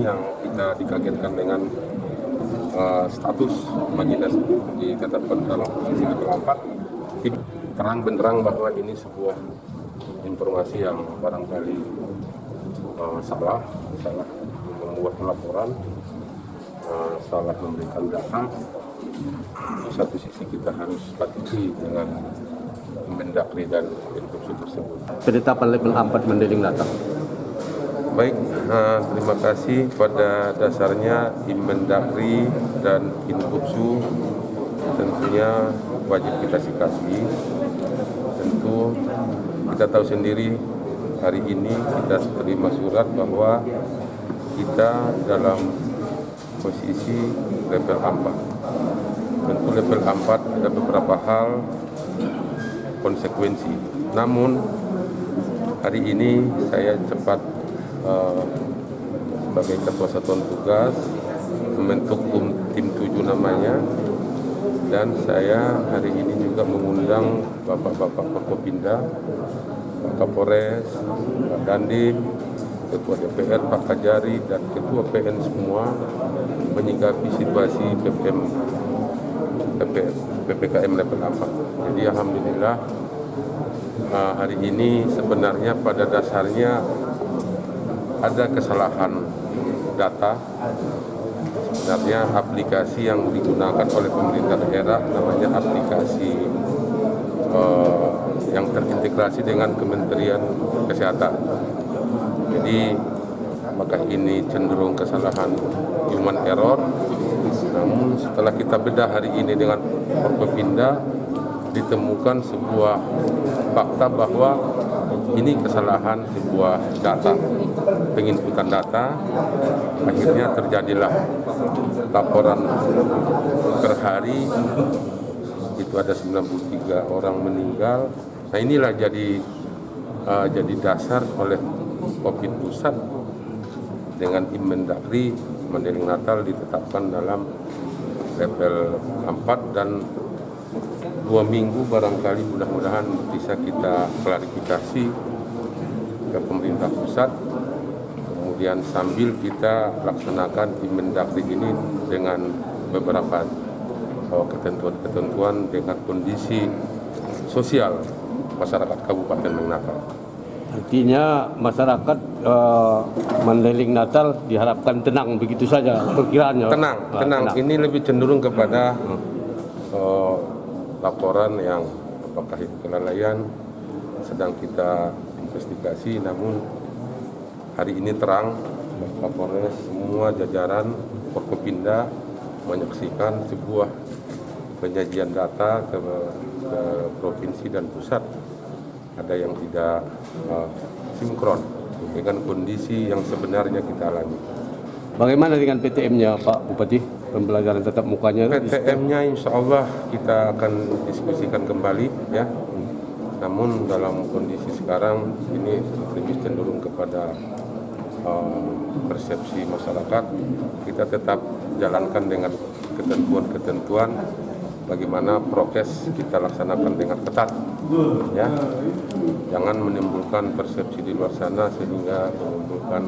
ini yang kita dikagetkan dengan status Madinah ditetapkan dalam posisi level 4. Terang benderang bahwa ini sebuah informasi yang barangkali salah membuat laporan, salah memberikan data. Di satu sisi kita harus patuhi dengan Mendagri dan instruksi tersebut. Penetapan level 4 Mandailing Natal. Baik, terima kasih. Pada dasarnya Mendagri dan Instruksi tentunya wajib kita sikapi. Tentu kita tahu sendiri hari ini kita terima surat bahwa kita dalam posisi level 4. Tentu level 4 ada beberapa hal konsekuensi. Namun hari ini saya cepat sebagai Ketua Satuan Tugas membentuk tim 7 namanya, dan saya hari ini juga mengundang Bapak-Bapak Forkopimda, Pak Kapolres, Pak Dandim, Ketua DPR, Pak Kajari, dan Ketua PN semua menyikapi situasi PPKM level 4. Jadi alhamdulillah hari ini sebenarnya pada dasarnya ada kesalahan data. Sebenarnya aplikasi yang digunakan oleh pemerintah daerah namanya aplikasi yang terintegrasi dengan Kementerian Kesehatan. Jadi apakah ini cenderung kesalahan human error? Namun setelah kita bedah hari ini dengan Forkopimda, ditemukan sebuah fakta bahwa ini kesalahan sebuah data, penginputan data. Akhirnya terjadilah laporan per hari itu ada 93 orang meninggal. Nah inilah jadi dasar oleh Covid pusat dengan Mendagri Mandailing Natal ditetapkan dalam level 4, dan 2 minggu barangkali mudah-mudahan bisa kita klarifikasi ke pemerintah pusat, kemudian sambil kita laksanakan Mendagri ini dengan beberapa ketentuan-ketentuan dengan kondisi sosial masyarakat Kabupaten Natal. Artinya masyarakat Mandailing Natal diharapkan tenang begitu saja perkiraannya. Tenang. Ini lebih cenderung kepada laporan yang apakah itu kelalaian sedang kita investigasi. Namun hari ini terang, Kapolres semua jajaran Forkopimda menyaksikan sebuah penyajian data ke provinsi dan pusat ada yang tidak sinkron dengan kondisi yang sebenarnya kita alami. Bagaimana dengan PTM-nya Pak Bupati? Pembelajaran tatap mukanya? PTM-nya insya Allah kita akan diskusikan kembali ya. Namun dalam kondisi sekarang ini lebih cenderung kepada persepsi masyarakat. Kita tetap jalankan dengan ketentuan-ketentuan bagaimana prokes kita laksanakan dengan ketat ya. Jangan menimbulkan persepsi di luar sana sehingga menimbulkan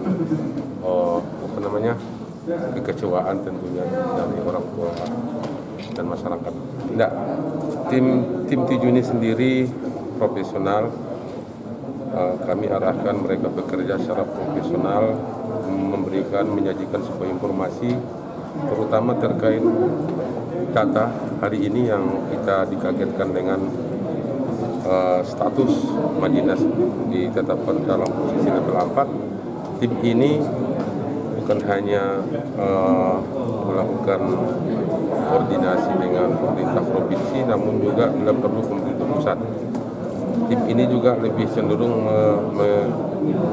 kekecewaan tentunya dari orang tua dan masyarakat. Tidak, tim 7 ini sendiri profesional. Kami arahkan mereka bekerja secara profesional, menyajikan sebuah informasi terutama terkait data hari ini yang kita dikagetkan dengan status Madinah ditetapkan dalam posisi level 4. Tim ini bukan hanya melakukan koordinasi dengan pemerintah provinsi, namun juga bila perlu pemerintah pusat. Tim ini juga lebih cenderung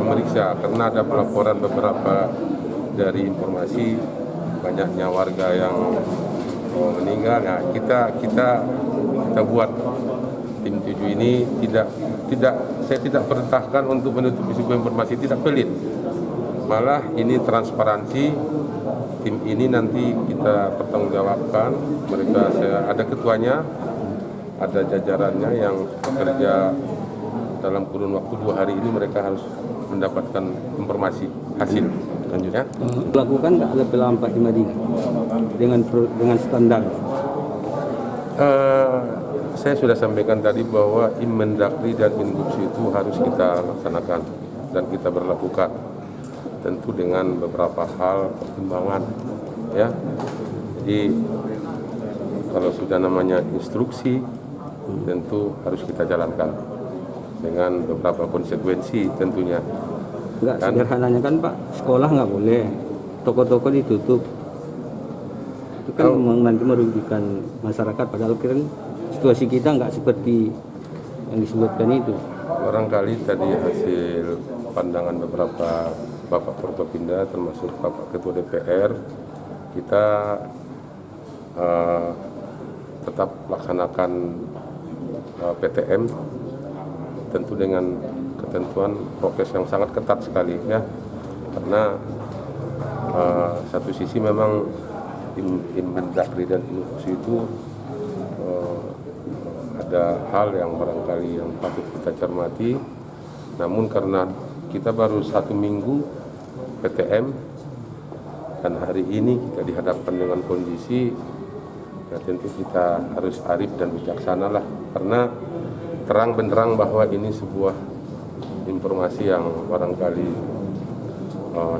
memeriksa karena ada pelaporan beberapa dari informasi banyaknya warga yang meninggal. Nah, kita buat tim 7 ini saya tidak perintahkan untuk menutupi sebuah informasi, tidak pelit. Malah ini transparansi. Tim ini nanti kita pertanggungjawabkan. Saya ada ketuanya, ada jajarannya yang bekerja dalam kurun waktu 2 hari ini, mereka harus mendapatkan informasi hasil. Lanjut. Ya. Lakukan nggak level 4 di Madinah dengan standar? Saya sudah sampaikan tadi bahwa Inmendagri dan Ingups itu harus kita laksanakan dan kita berlakukan, tentu dengan beberapa hal pertimbangan, ya. Jadi kalau sudah namanya instruksi, tentu harus kita jalankan dengan beberapa konsekuensi tentunya. Nggak Kan? sederhananya kan Pak, sekolah nggak boleh, toko-toko ditutup. Itu kan nanti merugikan masyarakat, padahal kan situasi kita nggak seperti yang disebutkan itu. Barangkali tadi hasil pandangan beberapa Bapak Forkopimda termasuk Bapak Ketua DPR, kita tetap laksanakan PTM tentu dengan ketentuan prokes yang sangat ketat sekali, ya, karena satu sisi memang Inmendagri dan Ingups itu ada hal yang barangkali yang patut kita cermati, namun karena kita baru 1 minggu PTM dan hari ini kita dihadapkan dengan kondisi, ya tentu kita harus arif dan bijaksana lah, karena terang benderang bahwa ini sebuah informasi yang barangkali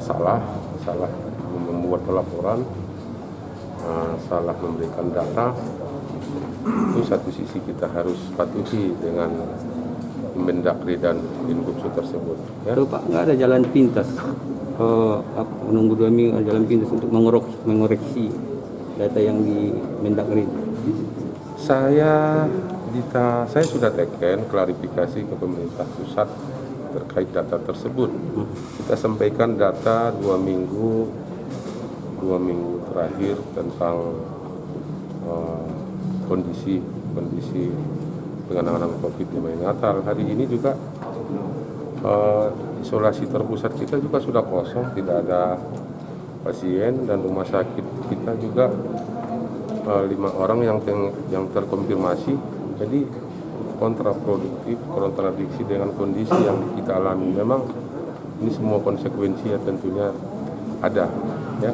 salah membuat laporan, salah memberikan data. Itu satu sisi kita harus patuhi dengan Inmendagri dan Ingups tersebut, ya. Tuh Pak, nggak ada jalan pintas, menunggu 2 minggu ada jalan pintas untuk mengoreksi data yang di Mendagri. Saya sudah teken klarifikasi ke pemerintah pusat terkait data tersebut. Kita sampaikan data 2 minggu terakhir tentang kondisi penanganan COVID di Natal. Hari ini juga isolasi terpusat kita juga sudah kosong, tidak ada pasien, dan rumah sakit kita juga 5 orang yang terkonfirmasi. Jadi kontraproduktif, kontradiksi dengan kondisi yang kita alami. Memang ini semua konsekuensi ya tentunya ada, ya.